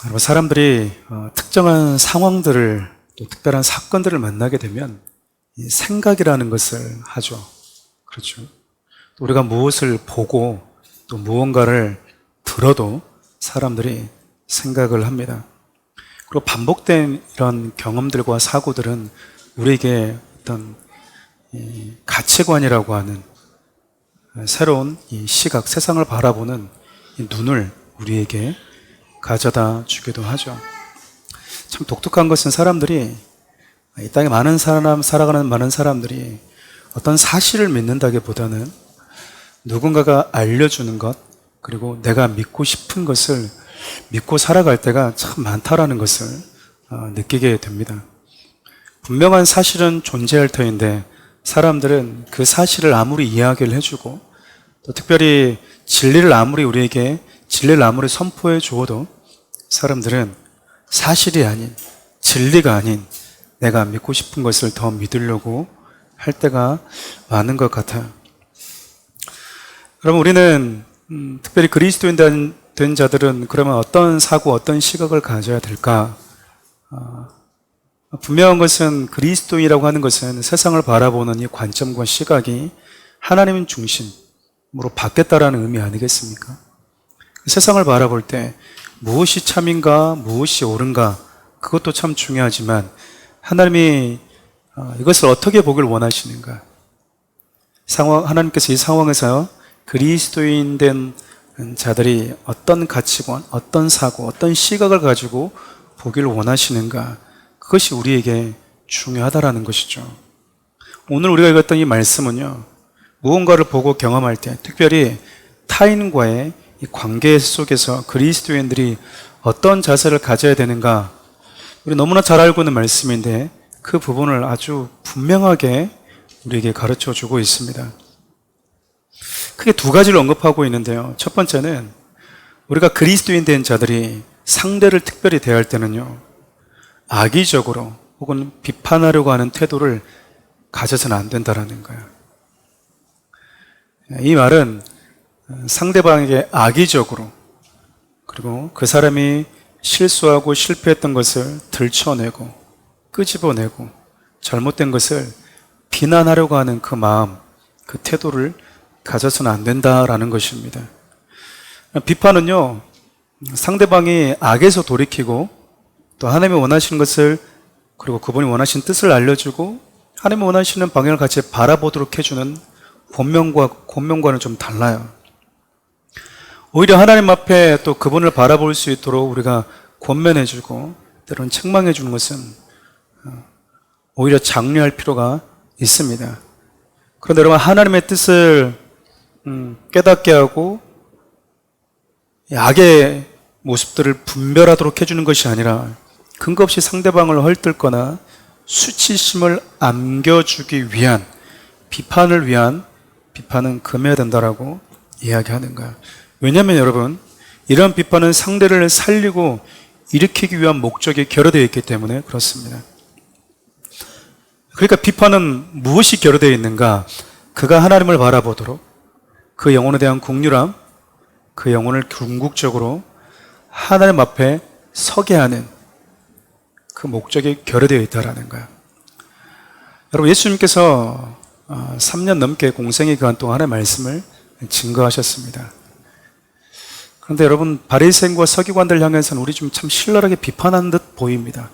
여러분, 사람들이 특정한 상황들을 또 특별한 사건들을 만나게 되면 이 생각이라는 것을 하죠. 그렇죠. 또 우리가 무엇을 보고 또 무언가를 들어도 사람들이 생각을 합니다. 그리고 반복된 이런 경험들과 사고들은 우리에게 어떤 이 가치관이라고 하는 새로운 이 시각, 세상을 바라보는 이 눈을 우리에게 가져다 주기도 하죠. 참 독특한 것은 사람들이, 이 땅에 살아가는 많은 사람들이 어떤 사실을 믿는다기보다는 누군가가 알려주는 것, 그리고 내가 믿고 싶은 것을 믿고 살아갈 때가 참 많다라는 것을 느끼게 됩니다. 분명한 사실은 존재할 터인데 사람들은 그 사실을 아무리 이야기를 해주고 또 특별히 진리를 아무리 선포해 주어도 사람들은 사실이 아닌, 진리가 아닌 내가 믿고 싶은 것을 더 믿으려고 할 때가 많은 것 같아요. 그럼 우리는 특별히 그리스도인 된 자들은 그러면 어떤 사고, 어떤 시각을 가져야 될까? 분명한 것은 그리스도인이라고 하는 것은 세상을 바라보는 이 관점과 시각이 하나님 중심으로 바뀌었다라는 의미 아니겠습니까? 세상을 바라볼 때 무엇이 참인가, 무엇이 옳은가, 그것도 참 중요하지만 하나님이 이것을 어떻게 보길 원하시는가? 하나님께서 이 상황에서 그리스도인 된 자들이 어떤 가치관, 어떤 사고, 어떤 시각을 가지고 보길 원하시는가? 그것이 우리에게 중요하다라는 것이죠. 오늘 우리가 읽었던 이 말씀은요, 무언가를 보고 경험할 때, 특별히 타인과의 이 관계 속에서 그리스도인들이 어떤 자세를 가져야 되는가, 우리 너무나 잘 알고 있는 말씀인데 그 부분을 아주 분명하게 우리에게 가르쳐 주고 있습니다. 크게 두 가지를 언급하고 있는데요. 첫 번째는 우리가 그리스도인 된 자들이 상대를 특별히 대할 때는요, 악의적으로 혹은 비판하려고 하는 태도를 가져서는 안 된다라는 거예요. 이 말은 상대방에게 악의적으로, 그리고 그 사람이 실수하고 실패했던 것을 들춰내고 끄집어내고 잘못된 것을 비난하려고 하는 그 마음, 그 태도를 가져서는 안 된다라는 것입니다. 비판은요, 상대방이 악에서 돌이키고 또 하나님이 원하시는 것을, 그리고 그분이 원하시는 뜻을 알려주고 하나님이 원하시는 방향을 같이 바라보도록 해주는 권면과는 좀 달라요. 오히려 하나님 앞에 또 그분을 바라볼 수 있도록 우리가 권면해주고 때로는 책망해주는 것은 오히려 장려할 필요가 있습니다. 그런데 여러분, 하나님의 뜻을 깨닫게 하고 악의 모습들을 분별하도록 해주는 것이 아니라 근거 없이 상대방을 헐뜯거나 수치심을 안겨주기 위한 비판은 금해야 된다라고 이야기하는 거예요. 왜냐하면 여러분, 이런 비판은 상대를 살리고 일으키기 위한 목적이 결여되어 있기 때문에 그렇습니다. 그러니까 비판은 무엇이 결여되어 있는가? 그가 하나님을 바라보도록, 그 영혼에 대한 긍휼함, 그 영혼을 궁극적으로 하나님 앞에 서게 하는 그 목적이 결여되어 있다는 거예요. 여러분, 예수님께서 3년 넘게 공생의 기간 동안 하나님의 말씀을 증거하셨습니다. 그런데 여러분, 바리새인과 서기관들 향해서는 우리 좀 참 신랄하게 비판한 듯 보입니다.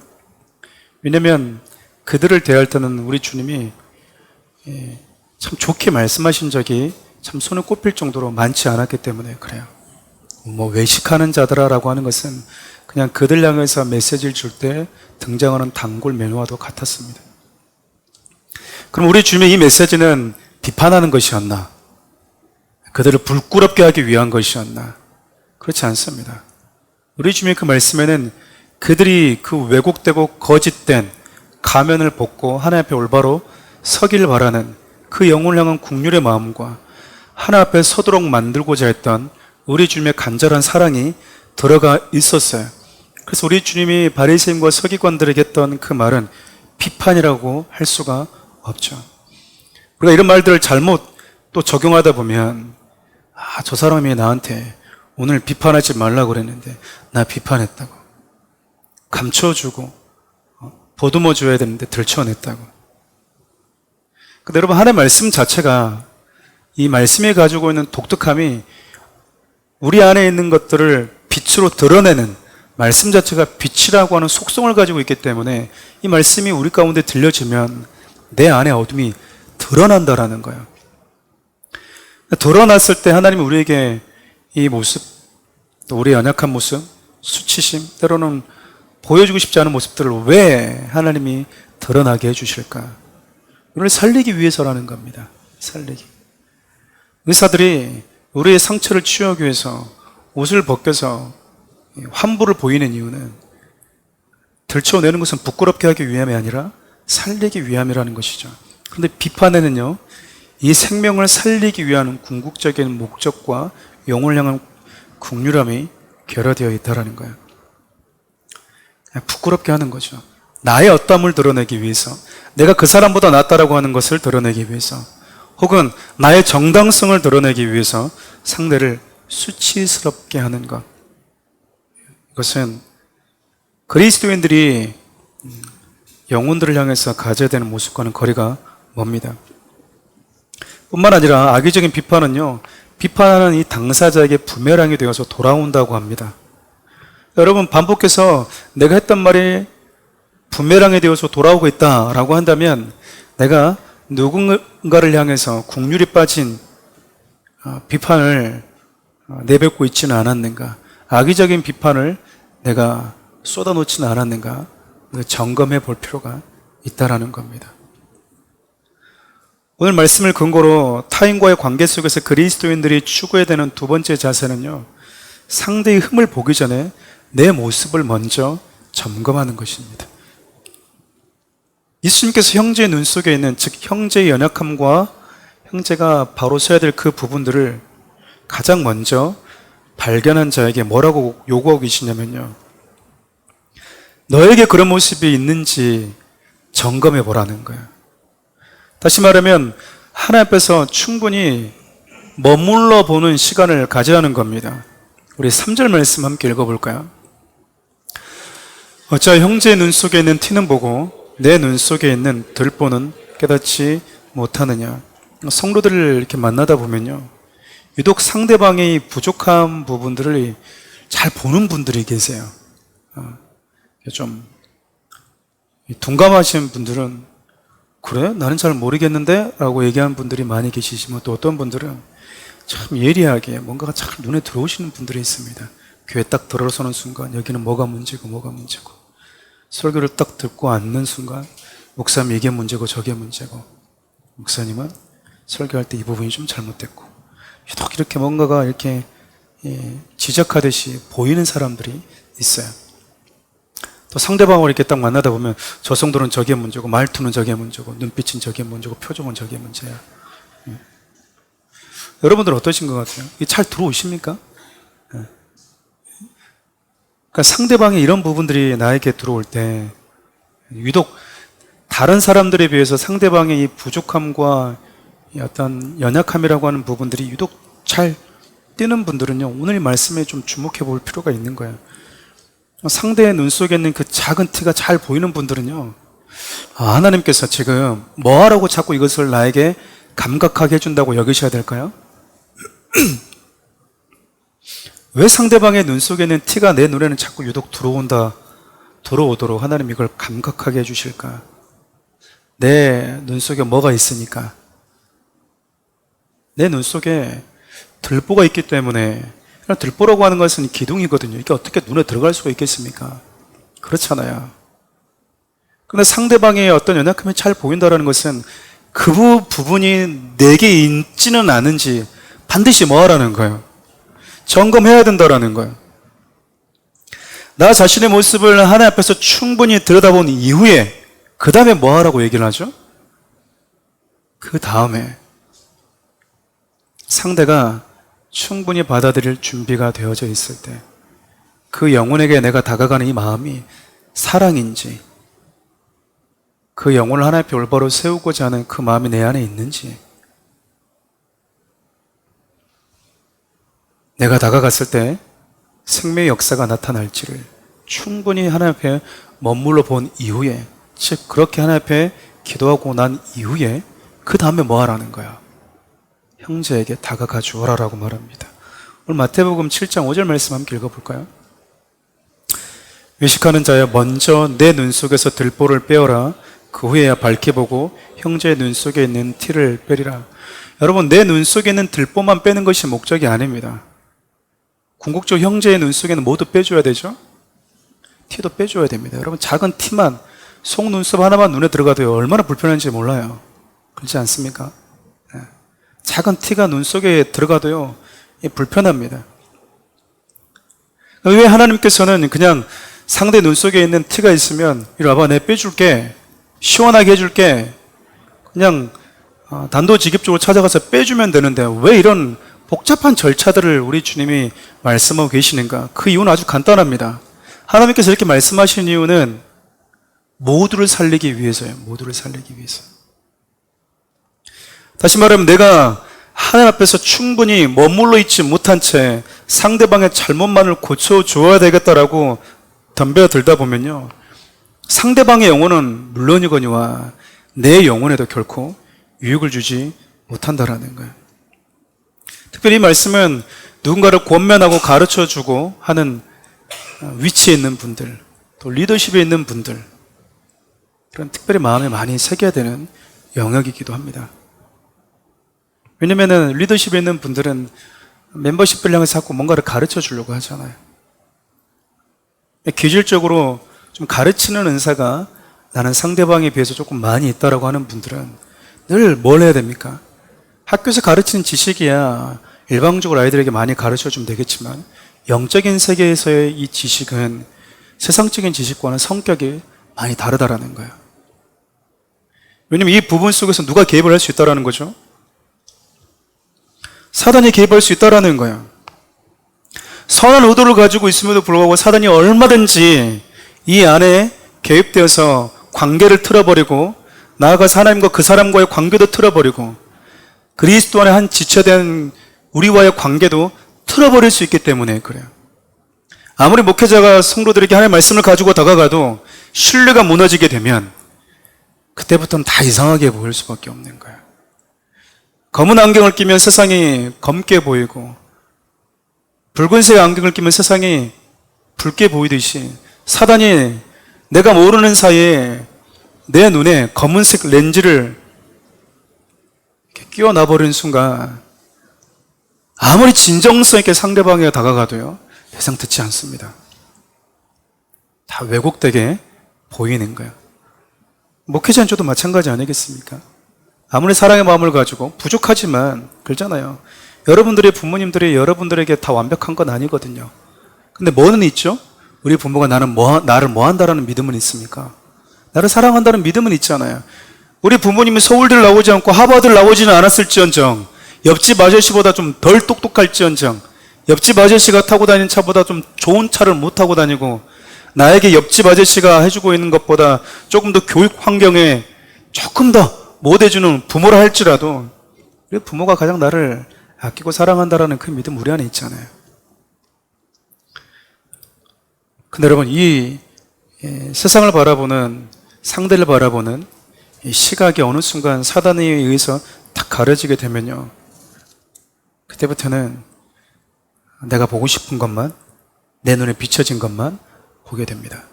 왜냐하면 그들을 대할 때는 우리 주님이 참 좋게 말씀하신 적이 참 손에 꼽힐 정도로 많지 않았기 때문에 그래요. 외식하는 자들아라고 하는 것은 그냥 그들 향해서 메시지를 줄 때 등장하는 단골 매너와도 같았습니다. 그럼 우리 주님의 이 메시지는 비판하는 것이었나? 그들을 불끄럽게 하기 위한 것이었나? 그렇지 않습니다. 우리 주님의 그 말씀에는 그들이 그 왜곡되고 거짓된 가면을 벗고 하나님 앞에 올바로 서기를 바라는 그 영혼을 향한 긍휼의 마음과 하나님 앞에 서도록 만들고자 했던 우리 주님의 간절한 사랑이 들어가 있었어요. 그래서 우리 주님이 바리새인과 서기관들에게 했던 그 말은 비판이라고 할 수가 없죠. 우리가 이런 말들을 잘못 또 적용하다 보면 저 사람이 나한테 오늘 비판하지 말라고 그랬는데 나 비판했다고. 감춰주고 보듬어 줘야 되는데 들춰냈다고. 근데 여러분, 하나님의 말씀 자체가, 이 말씀이 가지고 있는 독특함이 우리 안에 있는 것들을 빛으로 드러내는, 말씀 자체가 빛이라고 하는 속성을 가지고 있기 때문에 이 말씀이 우리 가운데 들려지면 내 안에 어둠이 드러난다라는 거예요. 드러났을 때 하나님이 우리에게 이 모습, 또 우리의 연약한 모습, 수치심, 때로는 보여주고 싶지 않은 모습들을 왜 하나님이 드러나게 해주실까? 우리를 살리기 위해서라는 겁니다. 살리기. 의사들이 우리의 상처를 치유하기 위해서 옷을 벗겨서 환부를 보이는 이유는 들춰내는 것은 부끄럽게 하기 위함이 아니라 살리기 위함이라는 것이죠. 그런데 비판에는요, 이 생명을 살리기 위한 궁극적인 목적과 영혼을 향한 긍휼함이 결여되어 있다는 거예요. 부끄럽게 하는 거죠. 나의 어떠함을 드러내기 위해서, 내가 그 사람보다 낫다라고 하는 것을 드러내기 위해서, 혹은 나의 정당성을 드러내기 위해서 상대를 수치스럽게 하는 것. 이것은 그리스도인들이 영혼들을 향해서 가져야 되는 모습과는 거리가 멉니다. 뿐만 아니라 악의적인 비판은요, 비판하는 이 당사자에게 부메랑이 되어서 돌아온다고 합니다. 여러분, 반복해서 내가 했던 말이 부메랑이 되어서 돌아오고 있다라고 한다면 내가 누군가를 향해서 긍휼이 빠진 비판을 내뱉고 있지는 않았는가, 악의적인 비판을 내가 쏟아놓지는 않았는가, 점검해 볼 필요가 있다라는 겁니다. 오늘 말씀을 근거로 타인과의 관계 속에서 그리스도인들이 추구해야 되는 두 번째 자세는요, 상대의 흠을 보기 전에 내 모습을 먼저 점검하는 것입니다. 예수님께서 형제의 눈 속에 있는, 즉 형제의 연약함과 형제가 바로 서야 될 그 부분들을 가장 먼저 발견한 자에게 뭐라고 요구하고 계시냐면요, 너에게 그런 모습이 있는지 점검해 보라는 거예요. 다시 말하면 하나님 앞에서 충분히 머물러 보는 시간을 가지라는 겁니다. 우리 3절 말씀 함께 읽어볼까요? 어찌하여 형제의 눈 속에 있는 티는 보고 내 눈 속에 있는 들보는 깨닫지 못하느냐. 성도들을 이렇게 만나다 보면요, 유독 상대방의 부족한 부분들을 잘 보는 분들이 계세요. 좀 둔감하신 분들은 그래? 나는 잘 모르겠는데? 라고 얘기하는 분들이 많이 계시지만, 또 어떤 분들은 참 예리하게 뭔가가 잘 눈에 들어오시는 분들이 있습니다. 교회 딱 들어서는 순간 여기는 뭐가 문제고 뭐가 문제고, 설교를 딱 듣고 앉는 순간 목사님 이게 문제고 저게 문제고, 목사님은 설교할 때 이 부분이 좀 잘못됐고, 유독 이렇게 뭔가가 이렇게 지적하듯이 보이는 사람들이 있어요. 또 상대방을 이렇게 딱 만나다 보면 저 성도는 저게 문제고, 말투는 저게 문제고, 눈빛은 저게 문제고, 표정은 저게 문제야. 여러분들 어떠신 것 같아요? 이게 잘 들어오십니까? 그러니까 상대방의 이런 부분들이 나에게 들어올 때, 유독 다른 사람들에 비해서 상대방의 이 부족함과 이 어떤 연약함이라고 하는 부분들이 유독 잘 띄는 분들은요, 오늘 이 말씀에 좀 주목해 볼 필요가 있는 거예요. 상대의 눈 속에 있는 그 작은 티가 잘 보이는 분들은요, 하나님께서 지금 뭐하라고 자꾸 이것을 나에게 감각하게 해준다고 여기셔야 될까요? 왜 상대방의 눈 속에 있는 티가 내 눈에는 자꾸 유독 들어오도록 하나님 이걸 감각하게 해주실까? 내 눈 속에 뭐가 있으니까? 내 눈 속에 들보가 있기 때문에. 들보라고 하는 것은 기둥이거든요. 이게 어떻게 눈에 들어갈 수가 있겠습니까? 그렇잖아요. 그런데 상대방의 어떤 연약함이 잘 보인다는 것은 그 부분이 내게 있지는 않은지 반드시 뭐 하라는 거예요? 점검해야 된다는 거예요. 나 자신의 모습을 하나님 앞에서 충분히 들여다본 이후에 그 다음에 뭐 하라고 얘기를 하죠? 그 다음에 상대가 충분히 받아들일 준비가 되어져 있을 때, 그 영혼에게 내가 다가가는 이 마음이 사랑인지, 그 영혼을 하나님 앞에 올바로 세우고자 하는 그 마음이 내 안에 있는지, 내가 다가갔을 때 생명의 역사가 나타날지를 충분히 하나님 앞에 머물러 본 이후에, 즉 그렇게 하나님 앞에 기도하고 난 이후에 그 다음에 뭐 하라는 거야? 형제에게 다가가 주어라라고 말합니다. 오늘 마태복음 7장 5절 말씀 함께 읽어볼까요? 외식하는 자여 먼저 내 눈 속에서 들보를 빼어라. 그 후에야 밝게 보고 형제의 눈 속에 있는 티를 빼리라. 여러분, 내 눈 속에 있는 들보만 빼는 것이 목적이 아닙니다. 궁극적으로 형제의 눈 속에는 모두 빼줘야 되죠? 티도 빼줘야 됩니다. 여러분, 작은 티만, 속눈썹 하나만 눈에 들어가도 얼마나 불편한지 몰라요. 그렇지 않습니까? 네. 작은 티가 눈 속에 들어가도요, 불편합니다. 왜 하나님께서는 그냥 상대 눈 속에 있는 티가 있으면 이리 와봐, 내가 빼줄게, 시원하게 해줄게, 그냥 단도직입적으로 찾아가서 빼주면 되는데 왜 이런 복잡한 절차들을 우리 주님이 말씀하고 계시는가? 그 이유는 아주 간단합니다. 하나님께서 이렇게 말씀하신 이유는 모두를 살리기 위해서예요. 모두를 살리기 위해서. 다시 말하면 내가 하나님 앞에서 충분히 머물러 있지 못한 채 상대방의 잘못만을 고쳐줘야 되겠다라고 덤벼들다 보면요, 상대방의 영혼은 물론이거니와 내 영혼에도 결코 유익을 주지 못한다라는 거예요. 특별히 이 말씀은 누군가를 권면하고 가르쳐주고 하는 위치에 있는 분들, 또 리더십에 있는 분들, 그런 특별히 마음에 많이 새겨야 되는 영역이기도 합니다. 왜냐면은 리더십에 있는 분들은 멤버십을 향해서 자꾸 뭔가를 가르쳐 주려고 하잖아요. 기질적으로 좀 가르치는 은사가 나는 상대방에 비해서 조금 많이 있다라고 하는 분들은 늘 뭘 해야 됩니까? 학교에서 가르치는 지식이야 일방적으로 아이들에게 많이 가르쳐 주면 되겠지만, 영적인 세계에서의 이 지식은 세상적인 지식과는 성격이 많이 다르다라는 거예요. 왜냐면 이 부분 속에서 누가 개입을 할 수 있다라는 거죠? 사단이 개입할 수 있다라는 거예요. 선한 의도를 가지고 있음에도 불구하고 사단이 얼마든지 이 안에 개입되어서 관계를 틀어버리고, 나아가서 하나님과 그 사람과의 관계도 틀어버리고, 그리스도 안에 한 지체된 우리와의 관계도 틀어버릴 수 있기 때문에 그래요. 아무리 목회자가 성도들에게 하나님의 말씀을 가지고 다가가도 신뢰가 무너지게 되면 그때부터는 다 이상하게 보일 수밖에 없는 거예요. 검은 안경을 끼면 세상이 검게 보이고, 붉은색 안경을 끼면 세상이 붉게 보이듯이 사단이 내가 모르는 사이에 내 눈에 검은색 렌즈를 끼워 놔버리는 순간 아무리 진정성 있게 상대방에 다가가도요, 대상 듣지 않습니다. 다 왜곡되게 보이는 거예요. 목회자는 저도 마찬가지 아니겠습니까? 아무리 사랑의 마음을 가지고 부족하지만 그렇잖아요. 여러분들의 부모님들이 여러분들에게 다 완벽한 건 아니거든요. 근데 뭐는 있죠? 우리 부모가 나를 뭐 한다라는 믿음은 있습니까? 나를 사랑한다는 믿음은 있잖아요. 우리 부모님이 서울대를 나오지 않고 하버드를 나오지는 않았을지언정, 옆집 아저씨보다 좀 덜 똑똑할지언정, 옆집 아저씨가 타고 다니는 차보다 좀 좋은 차를 못 타고 다니고, 나에게 옆집 아저씨가 해주고 있는 것보다 조금 더 교육 환경에 조금 더 못 해주는 부모라 할지라도 우리 부모가 가장 나를 아끼고 사랑한다라는 그 믿음 우리 안에 있잖아요. 근데 여러분, 이 세상을 바라보는, 상대를 바라보는 이 시각이 어느 순간 사단에 의해서 딱 가려지게 되면요, 그때부터는 내가 보고 싶은 것만, 내 눈에 비춰진 것만 보게 됩니다.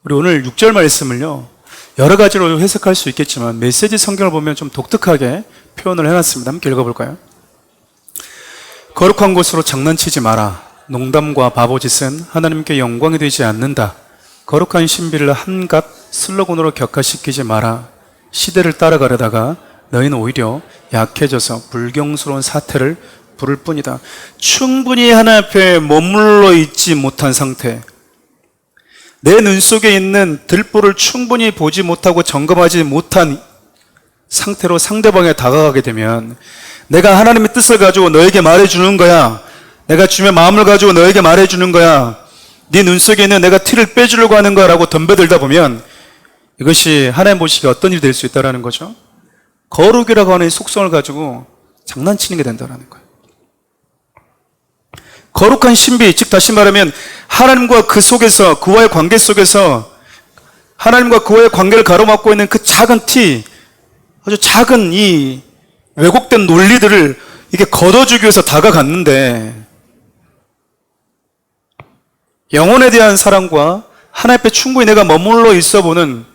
우리 오늘 6절 말씀을요, 여러 가지로 해석할 수 있겠지만 메시지 성경을 보면 좀 독특하게 표현을 해놨습니다. 함께 읽어볼까요? 거룩한 곳으로 장난치지 마라. 농담과 바보짓은 하나님께 영광이 되지 않는다. 거룩한 신비를 한갓 슬로건으로 격화시키지 마라. 시대를 따라가려다가 너희는 오히려 약해져서 불경스러운 사태를 부를 뿐이다. 충분히 하나님 앞에 머물러 있지 못한 상태, 내 눈 속에 있는 들보를 충분히 보지 못하고 점검하지 못한 상태로 상대방에 다가가게 되면, 내가 하나님의 뜻을 가지고 너에게 말해주는 거야, 내가 주님의 마음을 가지고 너에게 말해주는 거야, 네 눈 속에 있는 내가 티를 빼주려고 하는 거야 라고 덤벼들다 보면 이것이 하나님 보시기에 어떤 일이 될 수 있다는 거죠? 거룩이라고 하는 속성을 가지고 장난치는 게 된다는 거예요. 거룩한 신비, 즉 다시 말하면 하나님과 그 속에서, 그와의 관계 속에서 하나님과 그와의 관계를 가로막고 있는 그 작은 티, 아주 작은 이 왜곡된 논리들을 이게 걷어주기 위해서 다가갔는데, 영혼에 대한 사랑과 하나님 앞에 충분히 내가 머물러 있어 보는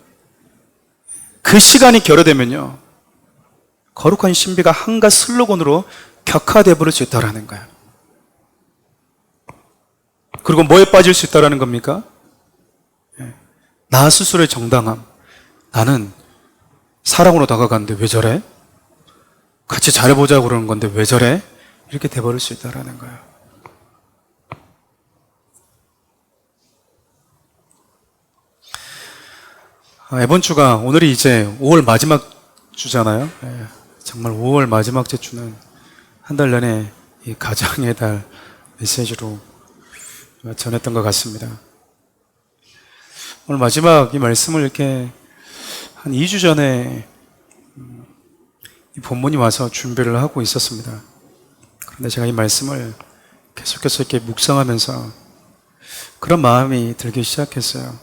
그 시간이 결여되면요, 거룩한 신비가 한갓 슬로건으로 격화되어 버릴 수 있다는 거예요. 그리고 뭐에 빠질 수 있다는 겁니까? 나 스스로의 정당함. 나는 사랑으로 다가갔는데 왜 저래? 같이 잘해보자고 그러는 건데 왜 저래? 이렇게 돼버릴 수 있다는 거예요. 이번 주가 오늘이 이제 5월 마지막 주잖아요. 정말 5월 마지막 주는 한 달 내내 이 가정의 달 메시지로 전했던 것 같습니다. 오늘 마지막 이 말씀을 이렇게 한 2주 전에 이 본문이 와서 준비를 하고 있었습니다. 그런데 제가 이 말씀을 계속해서 이렇게 묵상하면서 그런 마음이 들기 시작했어요.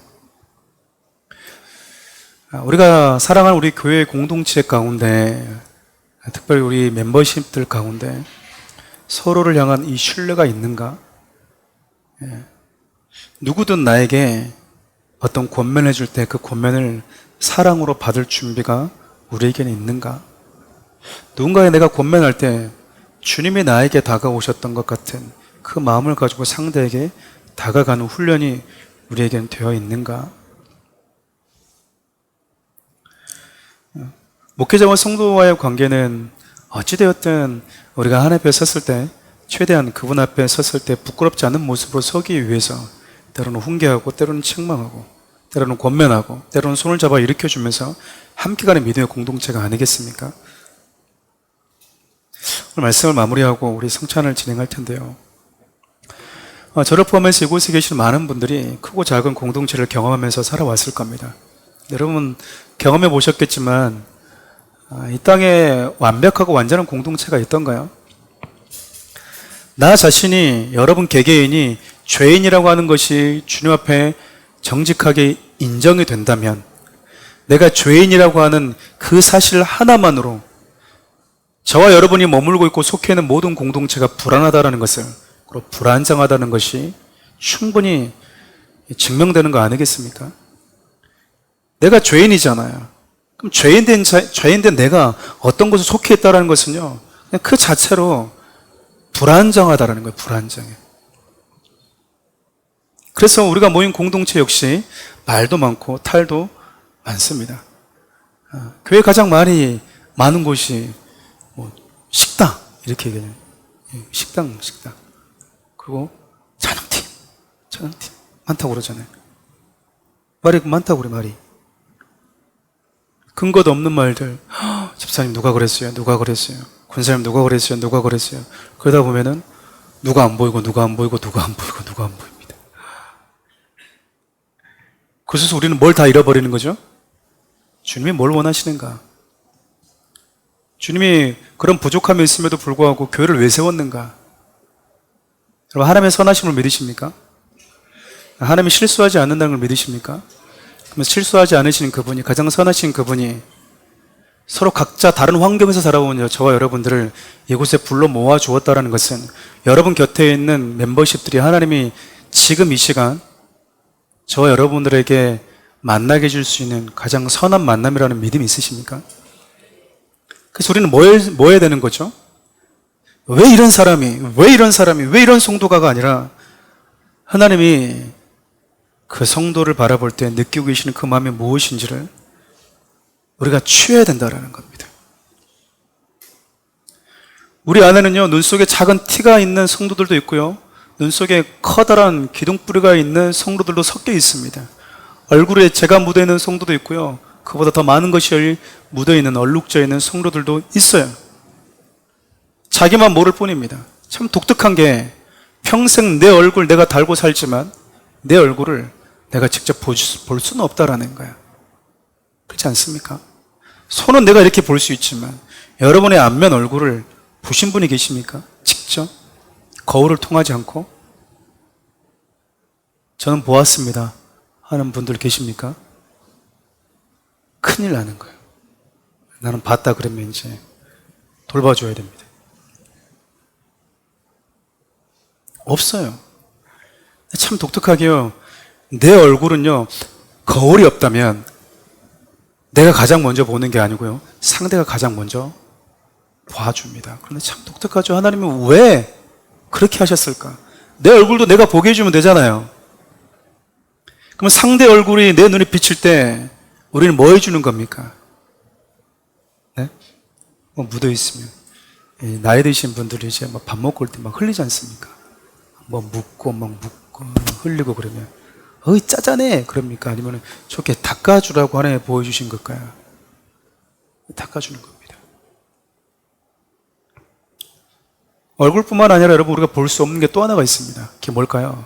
우리가 사랑하는 우리 교회 공동체 가운데, 특별히 우리 멤버십들 가운데 서로를 향한 이 신뢰가 있는가? 누구든 나에게 어떤 권면을 해줄 때 그 권면을 사랑으로 받을 준비가 우리에게는 있는가? 누군가에 내가 권면할 때 주님이 나에게 다가오셨던 것 같은 그 마음을 가지고 상대에게 다가가는 훈련이 우리에게는 되어 있는가? 목회자와 성도와의 관계는 어찌되었든 우리가 하나님 앞에 섰을 때 최대한 그분 앞에 섰을 때 부끄럽지 않은 모습으로 서기 위해서 때로는 훈계하고 때로는 책망하고 때로는 권면하고 때로는 손을 잡아 일으켜주면서 함께 가는 믿음의 공동체가 아니겠습니까? 오늘 말씀을 마무리하고 우리 성찬을 진행할 텐데요. 저를 포함해서 이곳에 계신 많은 분들이 크고 작은 공동체를 경험하면서 살아왔을 겁니다. 여러분 경험해 보셨겠지만 이 땅에 완벽하고 완전한 공동체가 있던가요? 나 자신이, 여러분 개개인이 죄인이라고 하는 것이 주님 앞에 정직하게 인정이 된다면, 내가 죄인이라고 하는 그 사실 하나만으로 저와 여러분이 머물고 있고 속해 있는 모든 공동체가 불안하다는 것을, 그리고 불안정하다는 것이 충분히 증명되는 거 아니겠습니까? 내가 죄인이잖아요. 그럼 죄인된 내가 어떤 곳에 속해 있다는 것은요, 그냥 그 자체로 불안정하다는 거예요. 불안정해. 그래서 우리가 모인 공동체 역시 말도 많고 탈도 많습니다. 교회 가장 말이 많은 곳이 식당 이렇게 얘기해요. 식당. 그리고 찬양팀 많다고 그러잖아요. 말이 많다고 그래. 말이 근거도 없는 말들. 집사님 누가 그랬어요? 권사님 누가 그랬어요? 그러다 보면은 누가 안 보입니다. 그래서 우리는 뭘 다 잃어버리는 거죠? 주님이 뭘 원하시는가? 주님이 그런 부족함이 있음에도 불구하고 교회를 왜 세웠는가? 여러분, 하나님의 선하심을 믿으십니까? 하나님이 실수하지 않는다는 걸 믿으십니까? 그러면 실수하지 않으시는 그분이, 가장 선하신 그분이 서로 각자 다른 환경에서 살아온 저와 여러분들을 이곳에 불러 모아 주었다는 것은, 여러분 곁에 있는 멤버십들이 하나님이 지금 이 시간 저와 여러분들에게 만나게 해줄 수 있는 가장 선한 만남이라는 믿음이 있으십니까? 그래서 우리는 뭐 해야 되는 거죠? 왜 이런 성도가가 아니라 하나님이 그 성도를 바라볼 때 느끼고 계시는 그 마음이 무엇인지를 우리가 취해야 된다는 겁니다. 우리 안에는요, 눈 속에 작은 티가 있는 성도들도 있고요, 눈 속에 커다란 기둥뿌리가 있는 성도들도 섞여 있습니다. 얼굴에 재가 묻어있는 성도도 있고요, 그보다 더 많은 것이 묻어있는, 얼룩져 있는 성도들도 있어요. 자기만 모를 뿐입니다. 참 독특한 게, 평생 내 얼굴 내가 달고 살지만 내 얼굴을 내가 직접 볼 수는 없다라는 거야. 그렇지 않습니까? 손은 내가 이렇게 볼 수 있지만 여러분의 안면 얼굴을 보신 분이 계십니까? 직접? 거울을 통하지 않고 저는 보았습니다 하는 분들 계십니까? 큰일 나는 거예요. 나는 봤다 그러면 이제 돌봐줘야 됩니다. 없어요. 참 독특하게요. 내 얼굴은요, 거울이 없다면 내가 가장 먼저 보는 게 아니고요, 상대가 가장 먼저 봐줍니다. 그런데 참 독특하죠. 하나님은 왜 그렇게 하셨을까? 내 얼굴도 내가 보게 해주면 되잖아요. 그럼 상대 얼굴이 내 눈에 비칠 때 우리는 뭐 해주는 겁니까? 네? 뭐 묻어 있으면 나이 드신 분들이 이제 막 밥 먹고 올 때 막 흘리지 않습니까? 뭐 묻고 흘리고 그러면 어이 짜잔해 그럽니까? 아니면 저렇게 닦아주라고 하나님 보여주신 걸까요? 닦아주는 겁니다. 얼굴뿐만 아니라 여러분, 우리가 볼 수 없는 게 또 하나가 있습니다. 그게 뭘까요?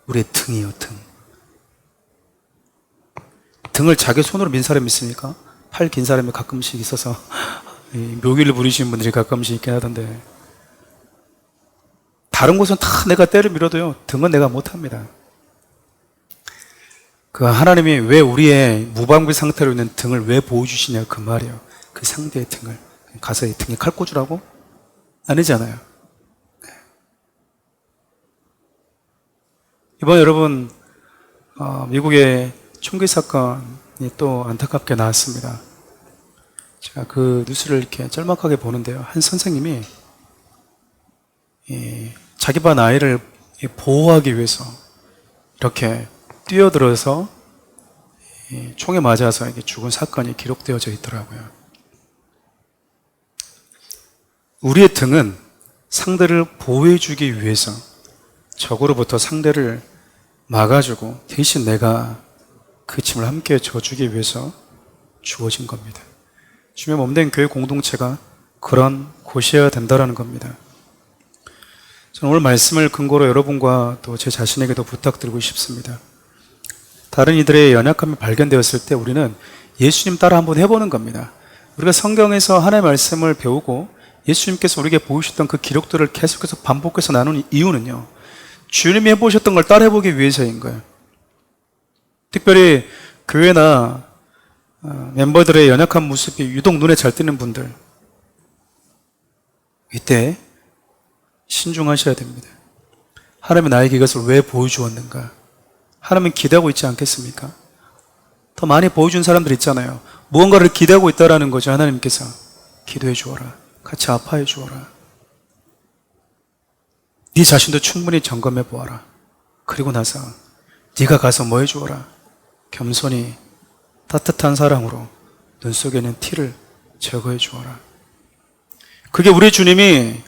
우리의 등이에요. 등을 자기 손으로 민 사람이 있습니까? 팔 긴 사람이 가끔씩 있어서 묘기를 부리시는 분들이 가끔씩 있긴 하던데, 다른 곳은 다 내가 때를 밀어도요, 등은 내가 못합니다. 그 하나님이 왜 우리의 무방비 상태로 있는 등을 왜 보여주시냐 그 말이에요. 그 상대의 등을 가서 이 등에 칼 꽂으라고? 아니잖아요. 이번 여러분 미국의 총기 사건이 또 안타깝게 나왔습니다. 제가 그 뉴스를 이렇게 짤막하게 보는데요, 한 선생님이 자기 반 아이를 보호하기 위해서 이렇게 뛰어들어서 총에 맞아서 죽은 사건이 기록되어져 있더라고요. 우리의 등은 상대를 보호해주기 위해서 적으로부터 상대를 막아주고 대신 내가 그 짐을 함께 져주기 위해서 주어진 겁니다. 주님의 몸된 교회 공동체가 그런 곳이어야 된다는 겁니다. 저는 오늘 말씀을 근거로 여러분과 또 제 자신에게도 부탁드리고 싶습니다. 다른 이들의 연약함이 발견되었을 때 우리는 예수님 따라 한번 해보는 겁니다. 우리가 성경에서 하나님의 말씀을 배우고 예수님께서 우리에게 보여주셨던 그 기록들을 계속해서 반복해서 나누는 이유는요, 주님이 해보셨던 걸 따라 해보기 위해서인 거예요. 특별히 교회나 멤버들의 연약한 모습이 유독 눈에 잘 띄는 분들, 이때 신중하셔야 됩니다. 하나님은 나에게 이것을 왜 보여주었는가? 하나님은 기대하고 있지 않겠습니까? 더 많이 보여준 사람들 있잖아요. 무언가를 기대하고 있다라는 거죠. 하나님께서 기도해 주어라, 같이 아파해 주어라, 네 자신도 충분히 점검해 보아라, 그리고 나서 네가 가서 뭐 해 주어라, 겸손히 따뜻한 사랑으로 눈 속에 있는 티를 제거해 주어라. 그게 우리 주님이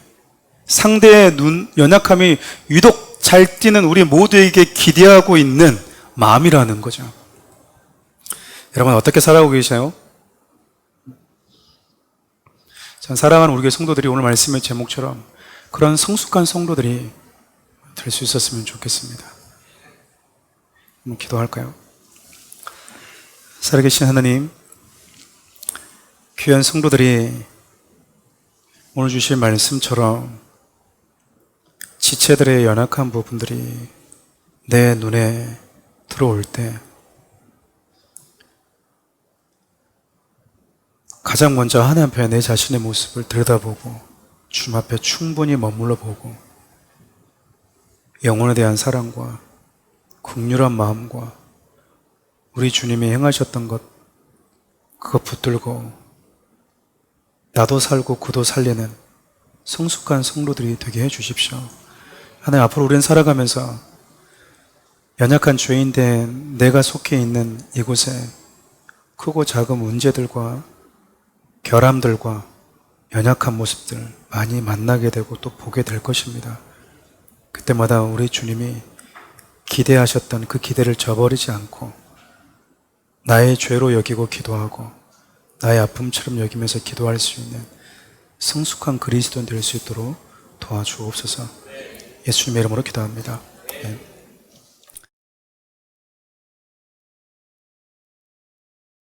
상대의 연약함이 유독 잘 띄는 우리 모두에게 기대하고 있는 마음이라는 거죠. 여러분, 어떻게 살아가고 계세요? 전 사랑하는 우리 교회 성도들이 오늘 말씀의 제목처럼 그런 성숙한 성도들이 될 수 있었으면 좋겠습니다. 한번 기도할까요? 살아계신 하나님, 귀한 성도들이 오늘 주신 말씀처럼 지체들의 연약한 부분들이 내 눈에 들어올 때 가장 먼저 하나님 앞에 내 자신의 모습을 들여다보고 주님 앞에 충분히 머물러 보고 영혼에 대한 사랑과 긍휼한 마음과 우리 주님이 행하셨던 것, 그거 붙들고 나도 살고 그도 살리는 성숙한 성도들이 되게 해 주십시오. 하나님, 앞으로 우리는 살아가면서 연약한 죄인된 내가 속해 있는 이곳에 크고 작은 문제들과 결함들과 연약한 모습들 많이 만나게 되고 또 보게 될 것입니다. 그때마다 우리 주님이 기대하셨던 그 기대를 저버리지 않고 나의 죄로 여기고 기도하고 나의 아픔처럼 여기면서 기도할 수 있는 성숙한 그리스도인 될 수 있도록 도와주옵소서. 예수님의 이름으로 기도합니다. 네.